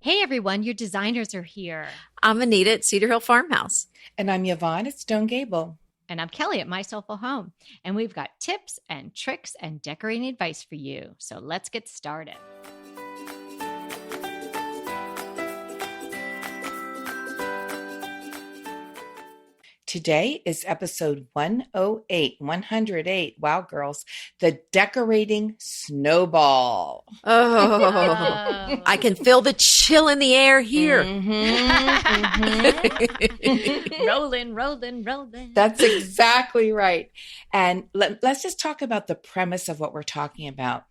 Hey everyone, your designers are here. I'm Anita at Cedar Hill Farmhouse. And I'm Yvonne at Stone Gable. And I'm Kelly at My Soulful Home. And we've got tips and tricks and decorating advice for you. So let's get started. Today is episode 108. Wow, girls. The decorating snowball. Oh, I can feel the chill in the air here. Rolling. That's exactly right. And let's just talk about the premise of what we're talking about.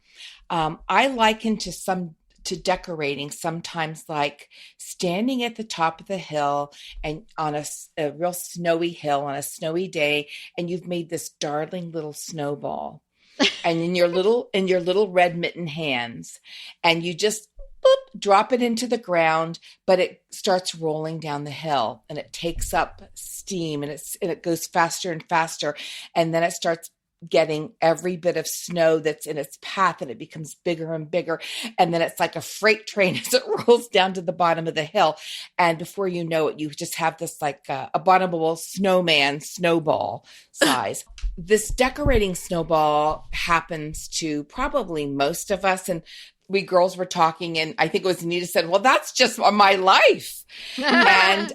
I liken to decorating sometimes like standing at the top of the hill and on a real snowy hill on a snowy day, and you've made this darling little snowball and in your little red mitten hands, and you just drop it into the ground, but it starts rolling down the hill and it takes up steam and it goes faster and faster, and then it starts getting every bit of snow that's in its path, and it becomes bigger and bigger. And then it's like a freight train as it rolls down to the bottom of the hill. And before you know it, you just have this like abominable snowball size. This decorating snowball happens to probably most of us. And we girls were talking, and I think it was Anita said, well, that's just my life. and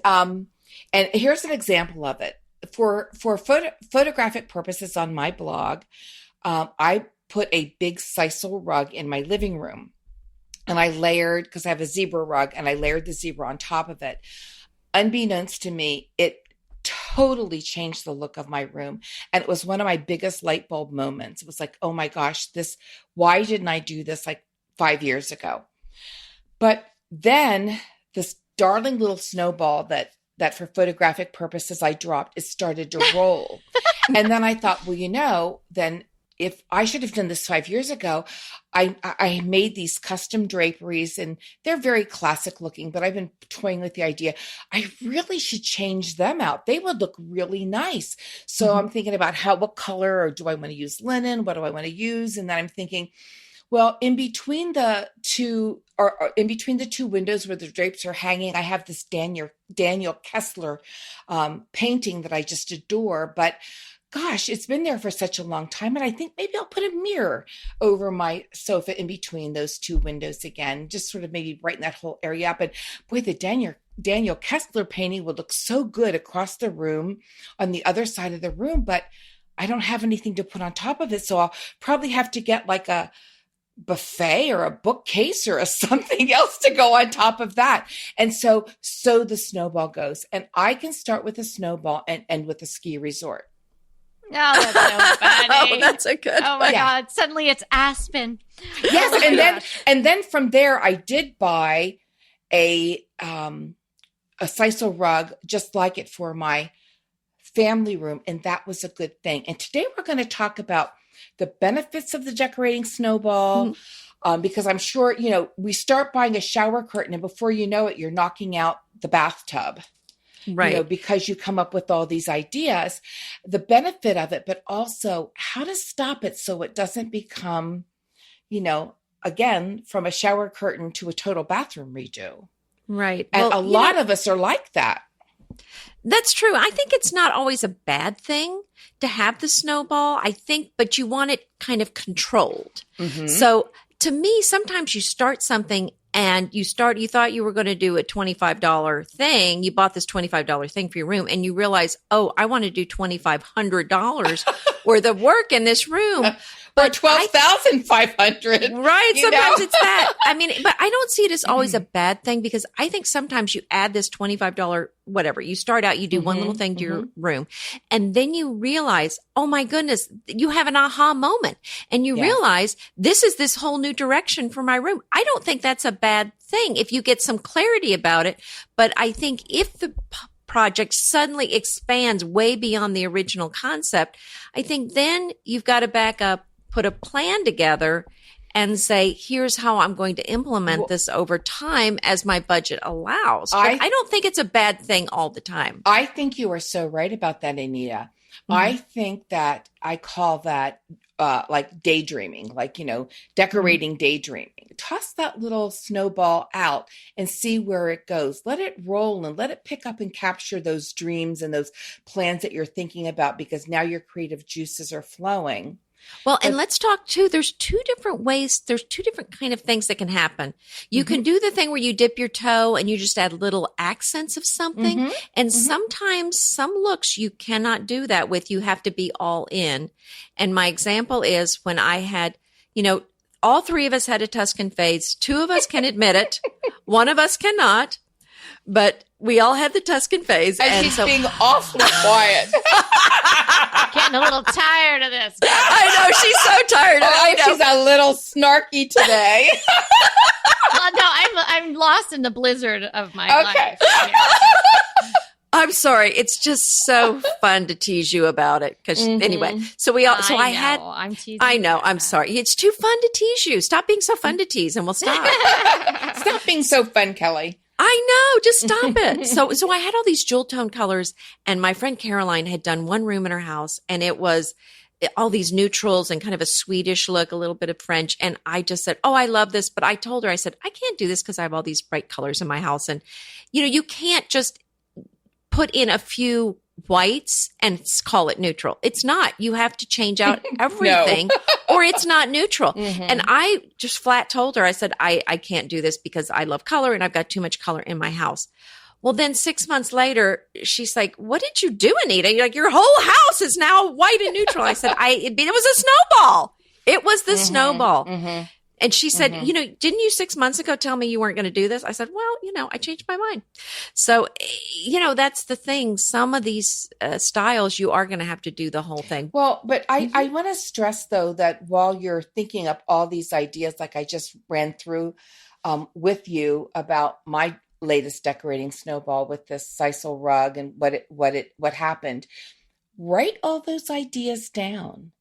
here's an example of it. For photographic purposes on my blog, I put a big sisal rug in my living room, and I layered, because I have a zebra rug, and I layered the zebra on top of it. Unbeknownst to me, it totally changed the look of my room. And it was one of my biggest light bulb moments. It was like, oh my gosh, why didn't I do this like 5 years ago? But then this darling little snowball that for photographic purposes I dropped, it started to roll. And then I thought, well, then if I should have done this 5 years ago, I made these custom draperies, and they're very classic looking, but I've been toying with the idea, I really should change them out. They would look really nice. So I'm thinking about what color, or do I want to use linen? What do I want to use? And then I'm thinking, well, in between the two windows where the drapes are hanging, I have this Daniel Kessler painting that I just adore. But gosh, it's been there for such a long time. And I think maybe I'll put a mirror over my sofa in between those two windows again, just sort of maybe brighten that whole area up. And boy, the Daniel Kessler painting would look so good across the room on the other side of the room, but I don't have anything to put on top of it. So I'll probably have to get like a buffet or a bookcase or something else to go on top of that. And so the snowball goes. And I can start with a snowball and end with a ski resort. Oh, that's so funny. Oh, that's a good. Oh my God. Suddenly it's Aspen. Yes. And then from there, I did buy a sisal rug just like it for my family room. And that was a good thing. And today we're going to talk about the benefits of the decorating snowball, because I'm sure, we start buying a shower curtain, and before you know it, you're knocking out the bathtub, right? Because you come up with all these ideas, the benefit of it, but also how to stop it so it doesn't become, again, from a shower curtain to a total bathroom redo. Right. And a lot of us are like that. That's true. I think it's not always a bad thing to have the snowball, but you want it kind of controlled. Mm-hmm. So to me, sometimes you start something and you thought you were going to do a $25 thing. You bought this $25 thing for your room, and you realize, oh, I want to do $2,500 worth of work in this room. But $12,500. Right. Sometimes it's that. But I don't see it as always a bad thing, because I think sometimes you add this $25, whatever. You start out, you do one little thing to your room, and then you realize, oh my goodness, you have an aha moment, and you realize this is this whole new direction for my room. I don't think that's a bad thing if you get some clarity about it. But I think if the project suddenly expands way beyond the original concept, I think then you've got to back up, put a plan together, and say, here's how I'm going to implement this over time as my budget allows. But I don't think it's a bad thing all the time. I think you are so right about that, Anita. I think that I call that like daydreaming, like, decorating, daydreaming. Toss that little snowball out and see where it goes. Let it roll and let it pick up and capture those dreams and those plans that you're thinking about, because now your creative juices are flowing. Well, and let's talk too. There's two different ways. There's two different kind of things that can happen. You can do the thing where you dip your toe and you just add little accents of something. And sometimes some looks you cannot do that with. You have to be all in. And my example is when I had, all three of us had a Tuscan fades. Two of us can admit it. One of us cannot. But we all had the Tuscan phase. And she's being awfully quiet. Getting a little tired of this. I know. She's so tired. She's a little snarky today. Well, no, I'm lost in the blizzard of my life. I'm sorry. It's just so fun to tease you about it. Because anyway, so we all, so I'm teasing. I know. I'm sorry. It's too fun to tease you. Stop being so fun to tease and we'll stop. Stop being so fun, Kelly. I know. Just stop it. So I had all these jewel tone colors, and my friend Caroline had done one room in her house, and it was all these neutrals and kind of a Swedish look, a little bit of French. And I just said, "Oh, I love this." But I told her, I said, "I can't do this because I have all these bright colors in my house." And, you can't just put in a few whites and call it neutral. It's not. You have to change out everything or it's not neutral. And I just flat told her, I said, I can't do this because I love color and I've got too much color in my house. Well, then 6 months later, she's like, "What did you do, Anita? You're like, your whole house is now white and neutral." I said, it was a snowball. It was the snowball. And she said, "Didn't you 6 months ago tell me you weren't going to do this?" I said, "Well, I changed my mind." So, that's the thing. Some of these styles, you are going to have to do the whole thing. Well, but I want to stress, though, that while you're thinking up all these ideas, like I just ran through with you about my latest decorating snowball with this sisal rug and what happened, write all those ideas down,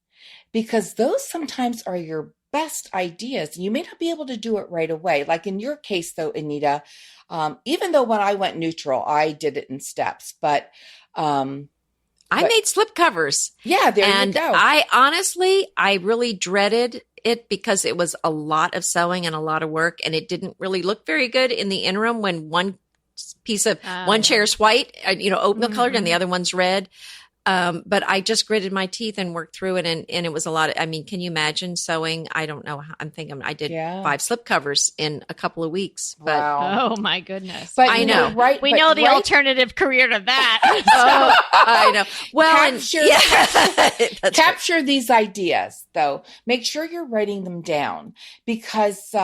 because those sometimes are your best ideas. You may not be able to do it right away. Like in your case, though, Anita, even though when I went neutral, I did it in steps, but I made slip covers. Yeah, there you go. I really dreaded it because it was a lot of sewing and a lot of work, and it didn't really look very good in the interim when one piece of one chair's white, oatmeal colored, and the other one's red. But I just gritted my teeth and worked through it. And it was a lot. Can you imagine sewing? I don't know. I'm thinking I did 5 slip covers in a couple of weeks. But oh my goodness. But I know. We know the alternative career to that. I know. Well, capture these ideas, though. Make sure you're writing them down, because,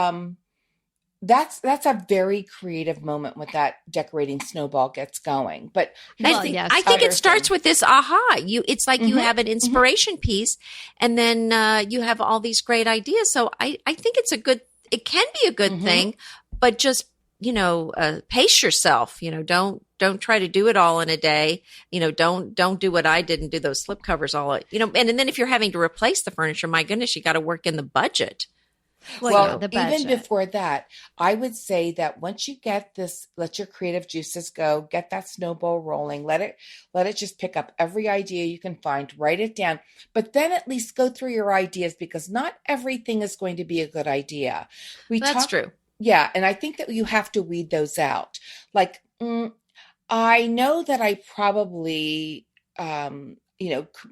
that's a very creative moment when that decorating snowball gets going. But I think it starts with this aha. It's like you have an inspiration piece, and then you have all these great ideas. So I think it can be a good thing, but just pace yourself. Don't try to do it all in a day. Don't do what I did and do those slip covers all. And then if you're having to replace the furniture, my goodness, you got to work in the budget. Well, even before that, I would say that once you get this, let your creative juices go, get that snowball rolling, let it just pick up every idea you can find, write it down, but then at least go through your ideas, because not everything is going to be a good idea. That's true. Yeah. And I think that you have to weed those out. Like, I know that I probably,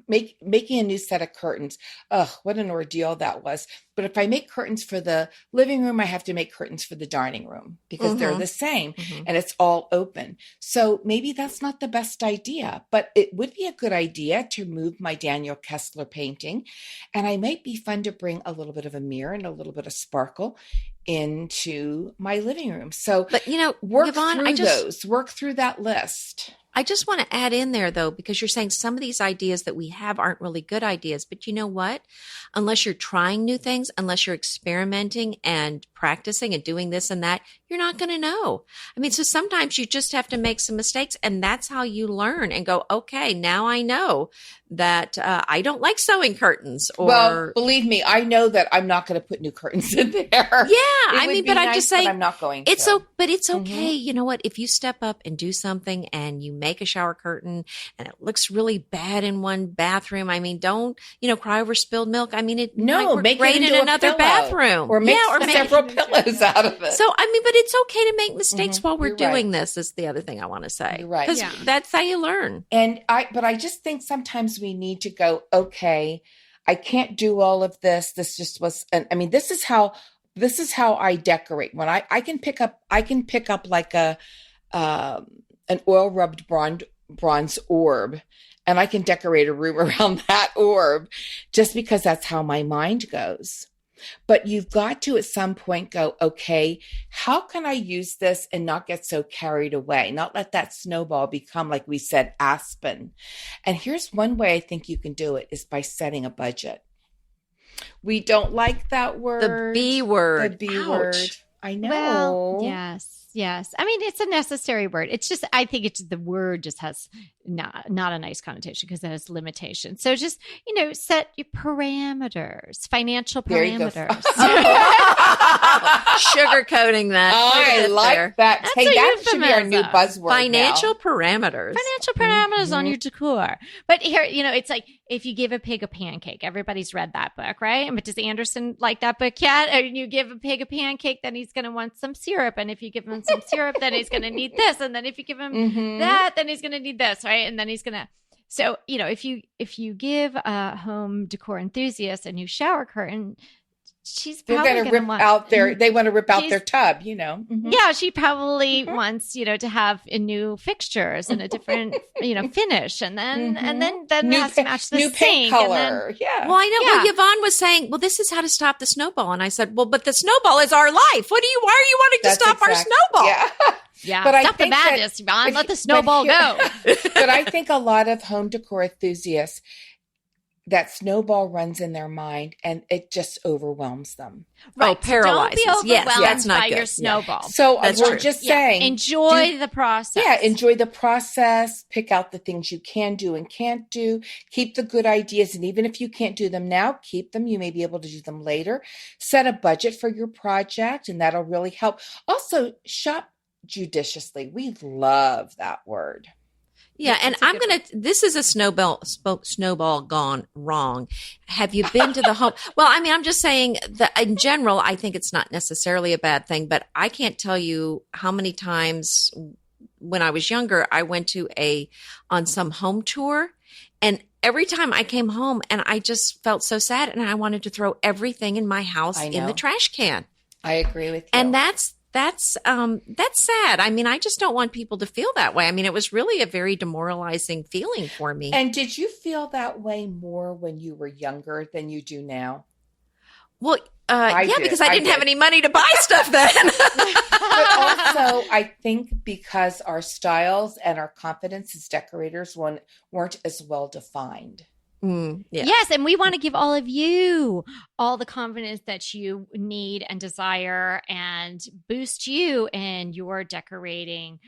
making a new set of curtains. Ugh, what an ordeal that was. But if I make curtains for the living room, I have to make curtains for the dining room, because they're the same and it's all open. So maybe that's not the best idea, but it would be a good idea to move my Daniel Kessler painting. And I might be fun to bring a little bit of a mirror and a little bit of sparkle into my living room. So, but work Yvonne, through work through that list. I just want to add in there, though, because you're saying some of these ideas that we have aren't really good ideas. But you know what? Unless you're trying new things, unless you're experimenting and practicing and doing this and that, you're not going to know. So sometimes you just have to make some mistakes, and that's how you learn and go, okay, now I know that I don't like sewing curtains. Well, believe me, I know that I'm not going to put new curtains in there. Yeah, but I'm just saying, I'm not going to. But it's okay. You know what? If you step up and do something and you make a shower curtain and it looks really bad in one bathroom, I mean, don't, cry over spilled milk. I mean, it might work make great it in into another pillow, bathroom. or make several pillows out of it. So, I mean, but it's okay to make mistakes while we're You're doing right. this is the other thing I want to say. You're right. Because that's how you learn. But I just think sometimes we need to go, okay, I can't do all of this. This just was, and I mean, this is how I decorate. When I can pick up like an oil rubbed bronze orb, and I can decorate a room around that orb just because that's how my mind goes. But you've got to at some point go, okay, how can I use this and not get so carried away? Not let that snowball become, like we said, aspen. And here's one way I think you can do it is by setting a budget. We don't like that word. The B word. The B Ouch. word. I know. Well, yes. I mean, it's a necessary word. It's just, I think the word just has not a nice connotation because it has limitations. So just, set your parameters, financial parameters. Sugarcoating that. I like that. That's Hey, a that should be our new euphemism. buzzword Financial now. parameters. Financial parameters on your decor. But here, it's like if you give a pig a pancake, everybody's read that book, right? But does Anderson like that book yet? Or you give a pig a pancake, then he's going to want some syrup. And if you give him some syrup, then he's going to need this. And then if you give him that, then he's going to need this, right? And then he's going to. So, if you give a home decor enthusiast a new shower curtain, she's They're probably going to gonna rip want, out they want to rip out She's- their tub, Mhm. Yeah, she probably wants, to have a new fixtures and a different, finish, and then it has to match the new sink paint and color. Yeah. Well, I know. Yeah. Well, Yvonne was saying, well, this is how to stop the snowball. And I said, well, but the snowball is our life. Why are you wanting to That's stop our exact- snowball? Yeah. Yeah, But I stop the think that- madness, Yvonne. Let the but snowball here- go. But I think a lot of home decor enthusiasts, that snowball runs in their mind and it just overwhelms them. Right. paralyzes. So don't be Yes, overwhelmed that's not by good. your snowball. So That's we're true. just Yeah, saying, enjoy the process. yeah, enjoy the process, pick out the things you can do and can't do, keep the good ideas. And even if you can't do them now, keep them. You may be able to do them later. Set a budget for your project and that'll really help. Also, shop judiciously. We love that word. Yeah, and I'm going to, this is a snowball gone wrong. Have you been to the home? Well, I mean, I'm just saying that in general, I think it's not necessarily a bad thing, but I can't tell you how many times when I was younger, I went on some home tour, and every time I came home and I just felt so sad and I wanted to throw everything in my house in the trash can. I agree with you. And that's sad. I mean, I just don't want people to feel that way. I mean, it was really a very demoralizing feeling for me. And did you feel that way more when you were younger than you do now? Well, yeah, did. because I didn't have any money to buy stuff then. But also, I think because our styles and our confidence as decorators weren't as well defined. Yeah. Yes, and we want to give all of you all the confidence that you need and desire and boost you in your decorating,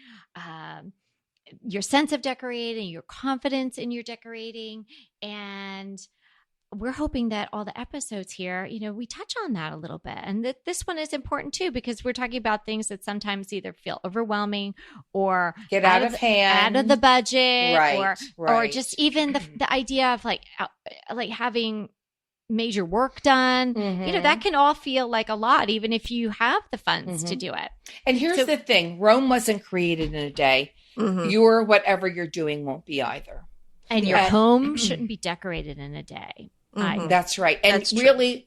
your sense of decorating, your confidence in your decorating. And we're hoping that all the episodes here, we touch on that a little bit. And that this one is important too, because we're talking about things that sometimes either feel overwhelming or Get out of hand, out of the budget, right, or just even the idea of like having major work done. That can all feel like a lot, even if you have the funds to do it. And here's the thing: Rome wasn't created in a day. Your whatever you're doing won't be either. And your home shouldn't be decorated in a day. That's right. And That's true. really,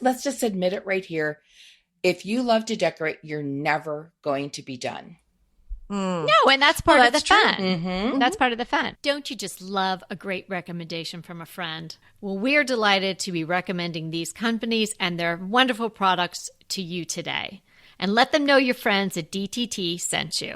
let's just admit it right here. If you love to decorate, you're never going to be done. No, and that's part of the fun. Mm-hmm. That's part of the fun. Don't you just love a great recommendation from a friend? Well, we're delighted to be recommending these companies and their wonderful products to you today. And let them know your friends at DTT sent you.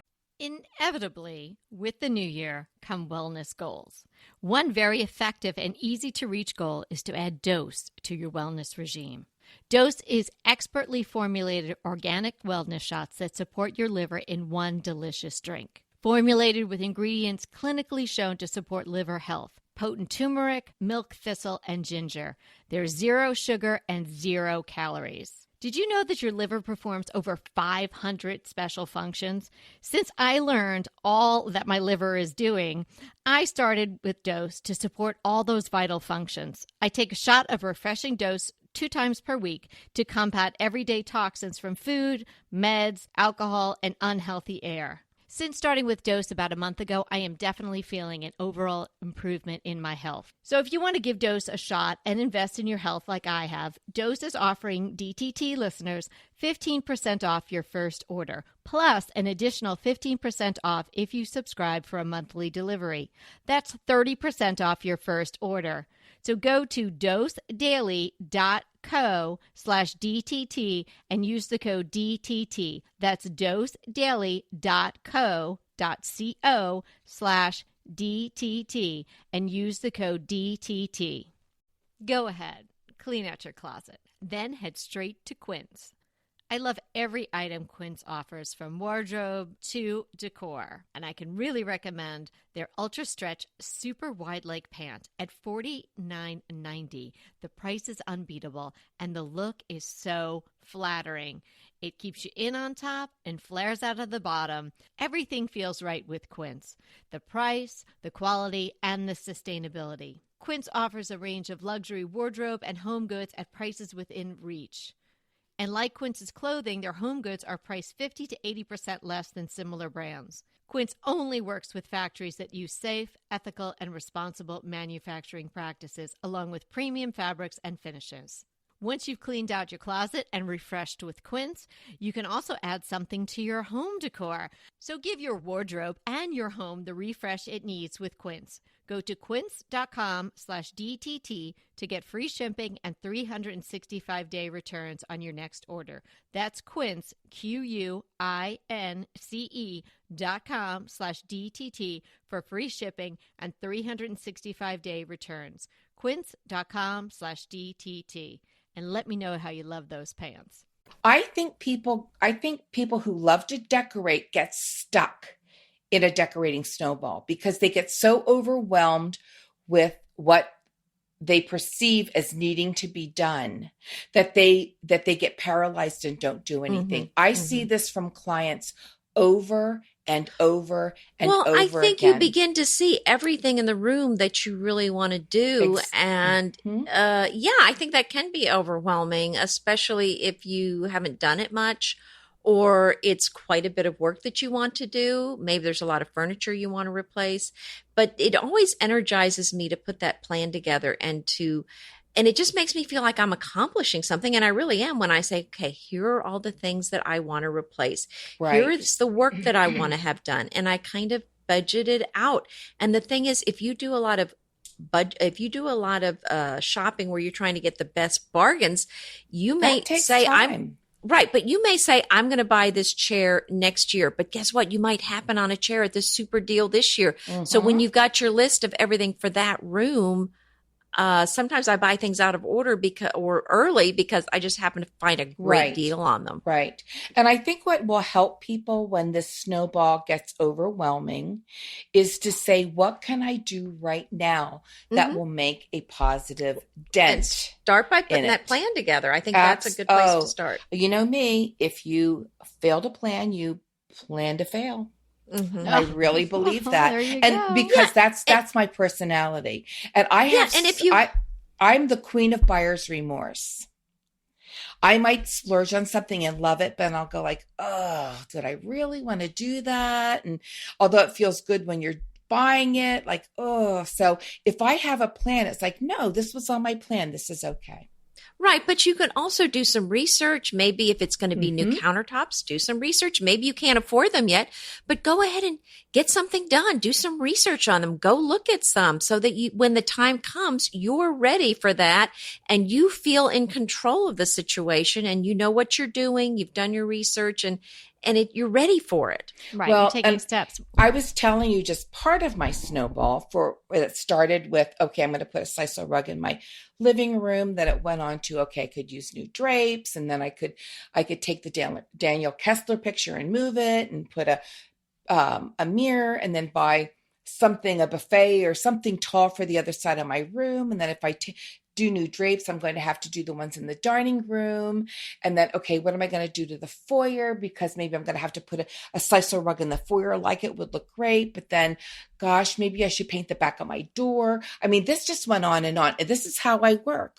Inevitably, with the new year come wellness goals. One very effective and easy to reach goal is to add dose to your wellness regime. Dose is expertly formulated organic wellness shots that support your liver in one delicious drink. Formulated with ingredients clinically shown to support liver health. Potent turmeric, milk thistle, and ginger. There's 0 sugar and 0 calories. Did you know that your liver performs over 500 special functions? Since I learned all that my liver is doing, I started with Dose to support all those vital functions. I take a shot of refreshing Dose 2 times per week to combat everyday toxins from food, meds, alcohol, and unhealthy air. Since starting with Dose about a month ago, I am definitely feeling an overall improvement in my health. So if you want to give Dose a shot and invest in your health like I have, Dose is offering DTT listeners 15% off your first order, plus an additional 15% off if you subscribe for a monthly delivery. That's 30% off your first order. So go to dosedaily.co/DTT and use the code DTT. That's dosedaily.co.co/DTT and use the code DTT. Go ahead, clean out your closet, then head straight to Quince. I love every item Quince offers, from wardrobe to decor, and I can really recommend their Ultra Stretch Super Wide Leg Pant at $49.90. The price is unbeatable, and the look is so flattering. It keeps you in on top and flares out of the bottom. Everything feels right with Quince. The price, the quality, and the sustainability. Quince offers a range of luxury wardrobe and home goods at prices within reach. And like Quince's clothing, their home goods are priced 50 to 80% less than similar brands. Quince only works with factories that use safe, ethical, and responsible manufacturing practices, along with premium fabrics and finishes. Once you've cleaned out your closet and refreshed with Quince, you can also add something to your home decor. So give your wardrobe and your home the refresh it needs with Quince. Go to quince.com/DTT to get free shipping and 365-day returns on your next order. That's Quince, QUINCE.com/DTT for free shipping and 365-day returns. Quince.com/DTT. And let me know how you love those pants. I think people who love to decorate get stuck in a decorating snowball because they get so overwhelmed with what they perceive as needing to be done that they get paralyzed and don't do anything. I see this from clients over and over and over again. Well, I think you begin to see everything in the room that you really want to do. And I think that can be overwhelming, especially if you haven't done it much, or it's quite a bit of work that you want to do. Maybe there's a lot of furniture you want to replace, but it always energizes me to put that plan together and it just makes me feel like I'm accomplishing something. And I really am when I say, okay, here are all the things that I want to replace. Right. Here is the work that I want to have done. And I kind of budget it out. And the thing is, if you do a lot of shopping where you're trying to get the best bargains, you may say, but you may say, I'm going to buy this chair next year. But guess what? You might happen on a chair at this super deal this year. So when you've got your list of everything for that room, sometimes I buy things out of order or early because I just happen to find a great deal on them. Right. And I think what will help people when this snowball gets overwhelming is to say, what can I do right now that will make a positive dent? And start by putting that plan together. I think that's a good place to start. You know me, if you fail to plan, you plan to fail. I really believe that. There you and go. Because that's my personality. And I'm the queen of buyer's remorse. I might splurge on something and love it, but I'll go like, oh, did I really want to do that? And although it feels good when you're buying it, like, oh, so if I have a plan, it's like, no, this was on my plan. This is okay. Right. But you can also do some research. Maybe if it's going to be new countertops, do some research. Maybe you can't afford them yet, but go ahead and get something done. Do some research on them. Go look at some so that when the time comes, you're ready for that and you feel in control of the situation and you know what you're doing. You've done your research and you're ready for it. Right. Well, you're taking steps. I was telling you just part of my snowball it started with, okay, I'm going to put a sisal rug in my living room. Then it went on to, okay, I could use new drapes. And then I could take the Daniel Kessler picture and move it and put a mirror and then buy a buffet or something tall for the other side of my room. And then if I do new drapes, I'm going to have to do the ones in the dining room. And then, okay, what am I going to do to the foyer? Because maybe I'm going to have to put a sisal rug in the foyer, like it would look great. But then, gosh, maybe I should paint the back of my door. I mean, this just went on and on. And this is how I work.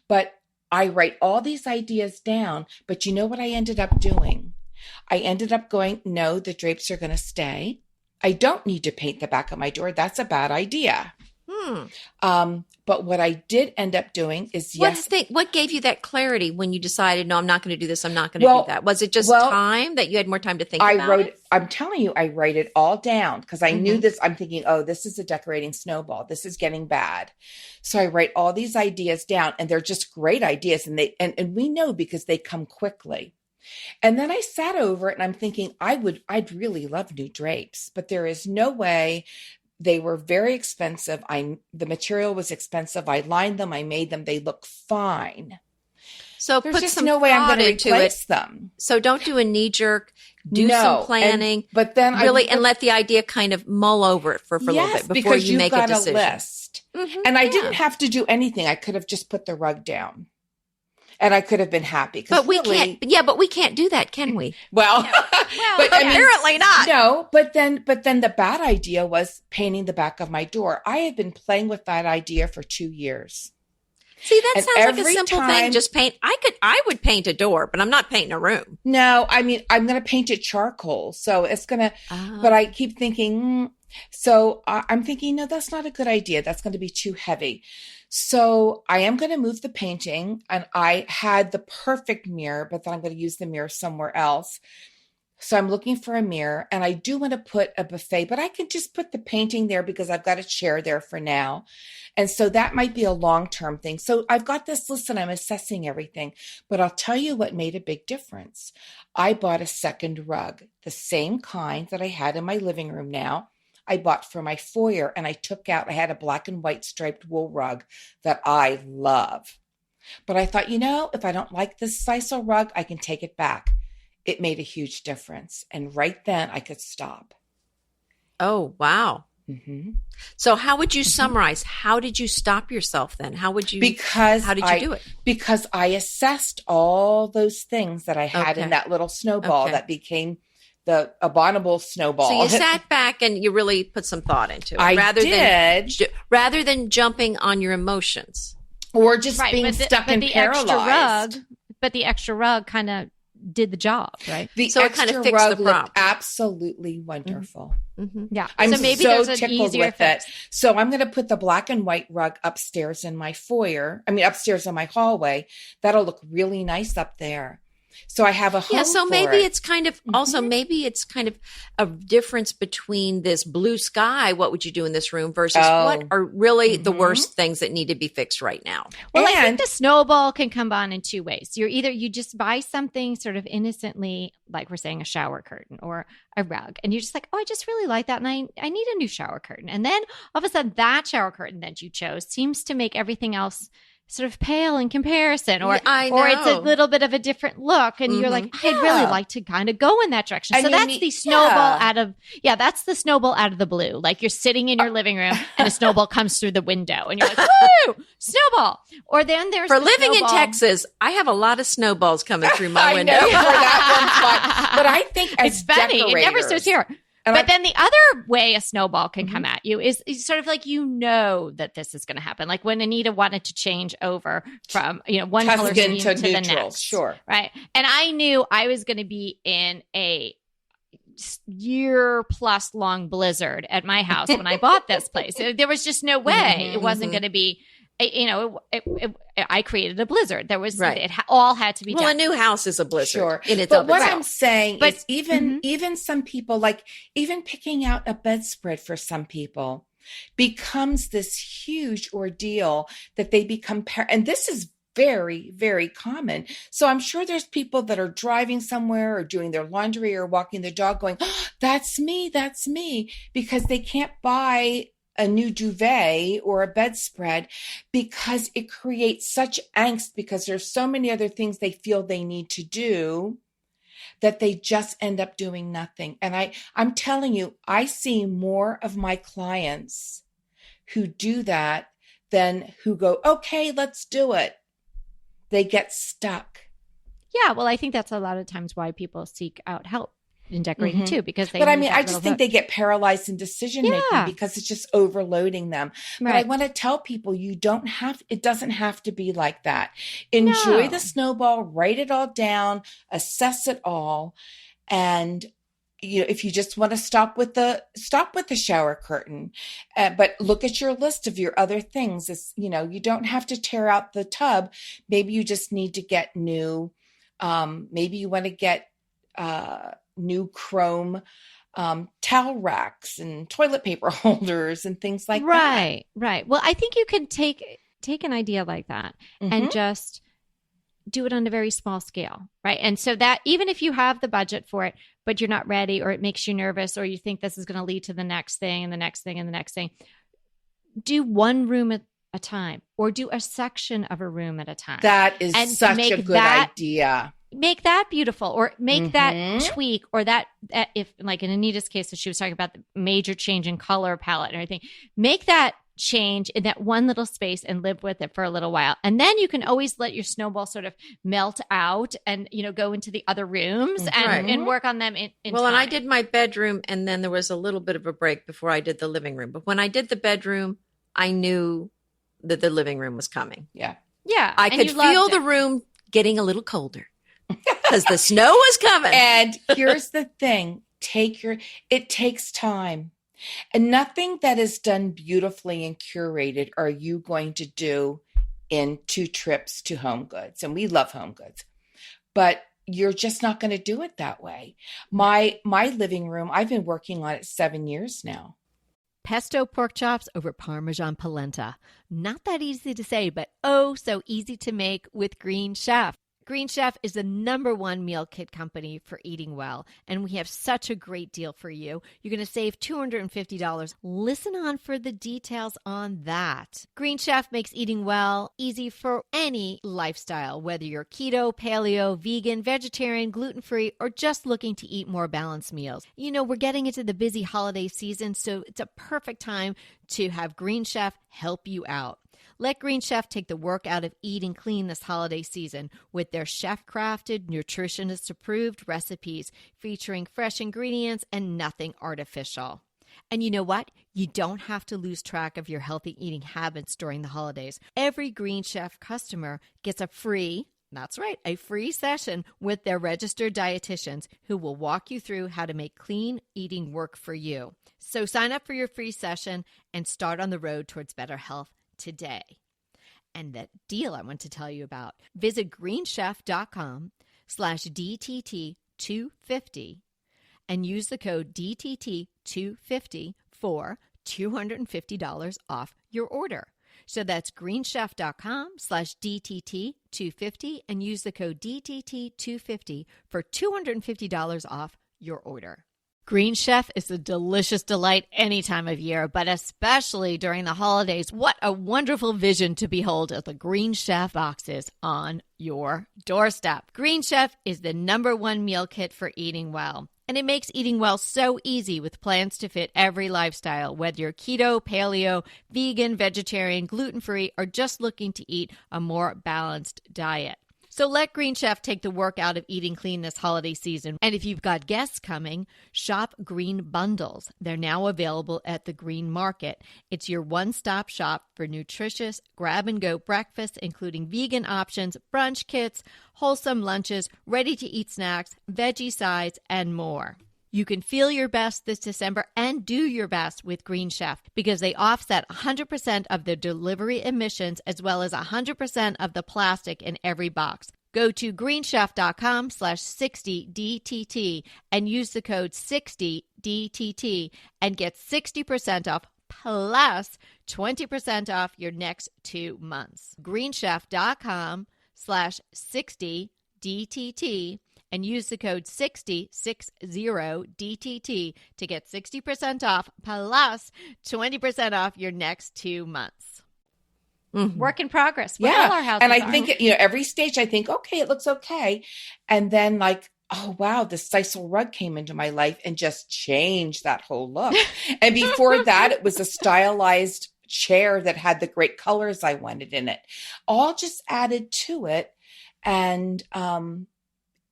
But I write all these ideas down. But you know what I ended up doing? I ended up going, no, the drapes are going to stay. I don't need to paint the back of my door. That's a bad idea. But what I did end up doing is, what gave you that clarity when you decided, no, I'm not going to do this. I'm not going to do that. Was it just time that you had more time to think about it? I'm telling you, I write it all down because I knew this. I'm thinking, oh, this is a decorating snowball. This is getting bad. So I write all these ideas down, and they're just great ideas. And and we know because they come quickly. And then I sat over it and I'm thinking, I'd really love new drapes, but there is no way. They were very expensive. The material was expensive. I lined them. I made them. They look fine. So there's just no way I'm going to replace them. So don't do a knee jerk. Do some planning. But then and let the idea kind of mull over it for a little bit before you make a decision. A list. And I didn't have to do anything. I could have just put the rug down. And I could have been happy. But we can't. Yeah, but we can't do that, can we? Well, but apparently not. No, but then the bad idea was painting the back of my door. I had been playing with that idea for 2 years. See, that sounds like a simple thing. Just paint. I would paint a door, but I'm not painting a room. No, I mean, I'm going to paint it charcoal. So it's going to, but I keep thinking, so I'm thinking, no, that's not a good idea. That's going to be too heavy. So I am going to move the painting, and I had the perfect mirror, but then I'm going to use the mirror somewhere else. So I'm looking for a mirror, and I do want to put a buffet, but I can just put the painting there because I've got a chair there for now. And so that might be a long-term thing. So I've got this list and I'm assessing everything, but I'll tell you what made a big difference. I bought a second rug, the same kind that I had in my living room now. I bought for my foyer, and I had a black and white striped wool rug that I love. But I thought, if I don't like this sisal rug, I can take it back. It made a huge difference. And right then I could stop. Oh, wow. Mm-hmm. So how would you summarize? How did you stop yourself then? How did you do it? Because I assessed all those things that I had in that little snowball that became the abominable snowball. So you sat back and you really put some thought into it. Rather than jumping on your emotions. Or just being stuck and paralyzed. But the extra rug kind of did the job, right? So it kind of fixed the problem. Absolutely wonderful. Mm-hmm. Yeah. I'm so tickled with it. So I'm going to put the black and white rug upstairs in my upstairs in my hallway. That'll look really nice up there. So I have a home. Yeah, so maybe it's kind of also maybe it's kind of a difference between this blue sky. What would you do in this room versus what are really the worst things that need to be fixed right now? Well, I think the snowball can come on in two ways. You just buy something sort of innocently, like we're saying a shower curtain or a rug, and you're just like, oh, I just really like that, and I need a new shower curtain. And then all of a sudden, that shower curtain that you chose seems to make everything else sort of pale in comparison, or it's a little bit of a different look, and you're like, I'd really like to kind of go in that direction. And so that's the snowball that's the snowball out of the blue. Like you're sitting in your living room and a snowball comes through the window and you're like, woo, snowball. Or then there's living in Texas, I have a lot of snowballs coming through my window. I know, that one, but I think as it's funny, it never stays here. But then the other way a snowball can come at you is sort of like that this is going to happen. Like when Anita wanted to change over from one color scheme to the next. Sure. Right. And I knew I was going to be in a year-plus long blizzard at my house when I bought this place. There was just no way it wasn't going to be. I created a blizzard. There was it all had to be done. Well, a new house is a blizzard. Sure. But what I'm saying is even some people, like even picking out a bedspread for some people becomes this huge ordeal that they become and this is very, very common. So I'm sure there's people that are driving somewhere or doing their laundry or walking their dog going, oh, that's me, because they can't buy a new duvet or a bedspread because it creates such angst because there's so many other things they feel they need to do that they just end up doing nothing. And I'm telling you, I see more of my clients who do that than who go, okay, let's do it. They get stuck. Yeah, well, I think that's a lot of times why people seek out help in decorating too, because they. But I mean, I just think they get paralyzed in decision making because it's just overloading them. Right. But I want to tell people, it doesn't have to be like that. Enjoy the snowball, write it all down, assess it all, and if you just want to stop with the shower curtain, but look at your list of your other things. It's, you don't have to tear out the tub. Maybe you just need to get new. Maybe you want to get new chrome towel racks and toilet paper holders and things like that. Right. Well, I think you can take an idea like that and just do it on a very small scale, right? And so that even if you have the budget for it, but you're not ready, or it makes you nervous, or you think this is going to lead to the next thing and the next thing and the next thing, do one room at a time, or do a section of a room at a time. That is such a good idea. Make that beautiful, or make that tweak, or that if, like in Anita's case, so she was talking about the major change in color palette and everything, make that change in that one little space and live with it for a little while. And then you can always let your snowball sort of melt out and, go into the other rooms and work on them in well, time. And I did my bedroom, and then there was a little bit of a break before I did the living room. But when I did the bedroom, I knew that the living room was coming. Yeah. Yeah. I could feel the room getting a little colder because the snow was coming. And here's the thing. It takes time. And nothing that is done beautifully and curated are you going to do in 2 trips to Home Goods. And we love Home Goods. But you're just not going to do it that way. My living room, I've been working on it 7 years now. Pesto pork chops over Parmesan polenta. Not that easy to say, but oh, so easy to make with Green Chef. Green Chef is the #1 meal kit company for eating well, and we have such a great deal for you. You're going to save $250. Listen on for the details on that. Green Chef makes eating well easy for any lifestyle, whether you're keto, paleo, vegan, vegetarian, gluten-free, or just looking to eat more balanced meals. We're getting into the busy holiday season, so it's a perfect time to have Green Chef help you out. Let Green Chef take the work out of eating clean this holiday season with their chef-crafted, nutritionist-approved recipes featuring fresh ingredients and nothing artificial. And you know what? You don't have to lose track of your healthy eating habits during the holidays. Every Green Chef customer gets a free session with their registered dietitians who will walk you through how to make clean eating work for you. So sign up for your free session and start on the road towards better health today. And that deal I want to tell you about, visit greenchef.com/DTT250 and use the code DTT250 for $250 off your order. So that's greenchef.com/DTT250 and use the code DTT250 for $250 off your order. Green Chef is a delicious delight any time of year, but especially during the holidays. What a wonderful vision to behold as the Green Chef boxes on your doorstep. Green Chef is the #1 meal kit for eating well. And it makes eating well so easy with plans to fit every lifestyle, whether you're keto, paleo, vegan, vegetarian, gluten-free, or just looking to eat a more balanced diet. So let Green Chef take the work out of eating clean this holiday season. And if you've got guests coming, shop Green Bundles. They're now available at the Green Market. It's your one-stop shop for nutritious grab-and-go breakfasts, including vegan options, brunch kits, wholesome lunches, ready-to-eat snacks, veggie sides, and more. You can feel your best this December and do your best with Green Chef because they offset 100% of the delivery emissions as well as 100% of the plastic in every box. Go to greenchef.com/60DTT and use the code 60DTT and get 60% off plus 20% off your next 2 months. greenchef.com/60DTT and use the code 60DTT to get 60% off plus 20% off your next 2 months. Mm-hmm. Work in progress. All our houses and I think, every stage I think, okay, it looks okay. And then oh, wow, the sisal rug came into my life and just changed that whole look. And before that, it was a stylized chair that had the great colors I wanted in it. All just added to it. And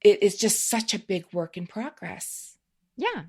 it is just such a big work in progress. Yeah.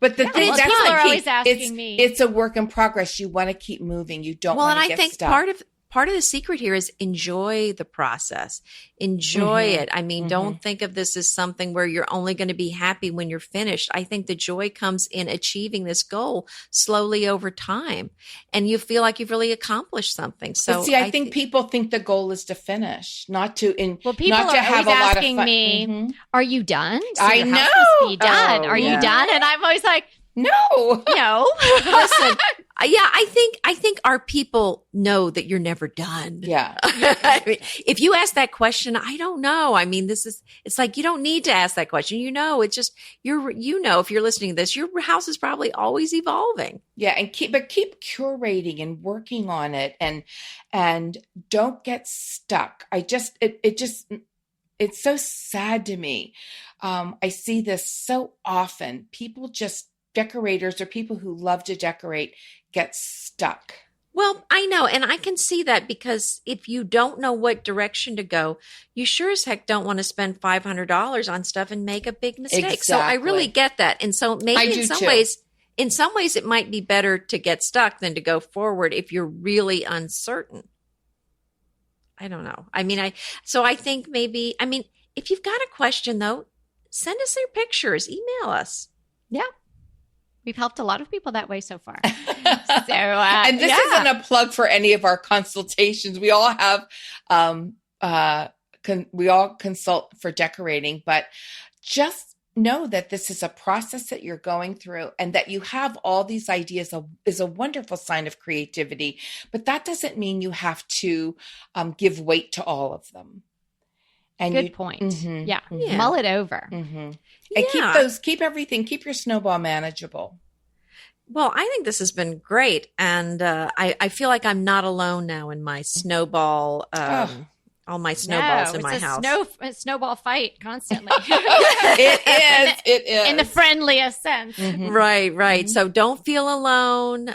But the thing people are always asking me. It's a work in progress. You want to keep moving. You don't want to get stuck. Well, and I think part of the secret here is enjoy the process. Enjoy it. I mean, don't think of this as something where you're only going to be happy when you're finished. I think the joy comes in achieving this goal slowly over time, and you feel like you've really accomplished something. So but see, I think people think the goal is to finish, not to well, people not are to have always a lot asking of fun. me, "Are you done?" So I your house know. must be done. Oh, Are you yeah. done? And I'm always like, No. no. Listen, yeah, I think our people know that you're never done. Yeah. I mean, if you ask that question, I don't know. I mean, it's like, you don't need to ask that question. It's just, if you're listening to this, your house is probably always evolving. Yeah. And keep curating and working on it, and don't get stuck. It's so sad to me. I see this so often. Decorators or people who love to decorate get stuck. Well, I know. And I can see that, because if you don't know what direction to go, you sure as heck don't want to spend $500 on stuff and make a big mistake. Exactly. So I really get that. And so maybe in some ways it might be better to get stuck than to go forward if you're really uncertain. I don't know. I think maybe, if you've got a question though, send us your pictures, email us. Yeah. We've helped a lot of people that way so far. So, and this isn't a plug for any of our consultations. We all have, we all consult for decorating, but just know that this is a process that you're going through, and that you have all these ideas is a wonderful sign of creativity. But that doesn't mean you have to give weight to all of them. And good point. Yeah. Mull it over. And keep your snowball manageable. Well, I think this has been great. And I feel like I'm not alone now in my snowball, all my snowballs in my house. A snowball fight constantly. It is. In the friendliest sense. Right. So don't feel alone.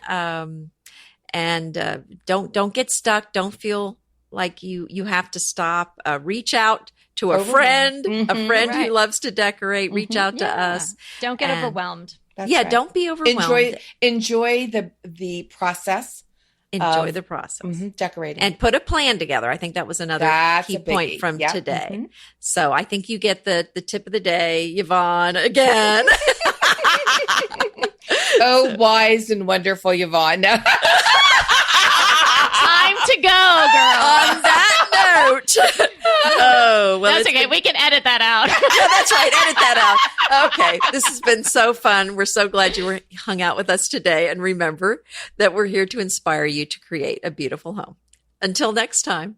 And don't get stuck. Don't feel like you have to stop. Reach out to a friend who loves to decorate. Reach out to us. Don't get overwhelmed. That's right. Don't be overwhelmed. Enjoy the process. Enjoy the process. Decorating. And put a plan together. I think that was another key point from today. So I think you get the tip of the day, Yvonne, again. Oh, wise and wonderful, Yvonne. No. Time to go, girl. On that note. Oh, well, that's okay. We can edit that out. Yeah, that's right. Edit that out. Okay. This has been so fun. We're so glad you hung out with us today. And remember that we're here to inspire you to create a beautiful home. Until next time.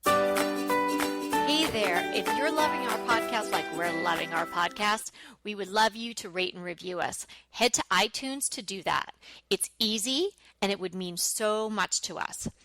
Hey there. If you're loving our podcast like we're loving our podcast, we would love you to rate and review us. Head to iTunes to do that. It's easy, and it would mean so much to us.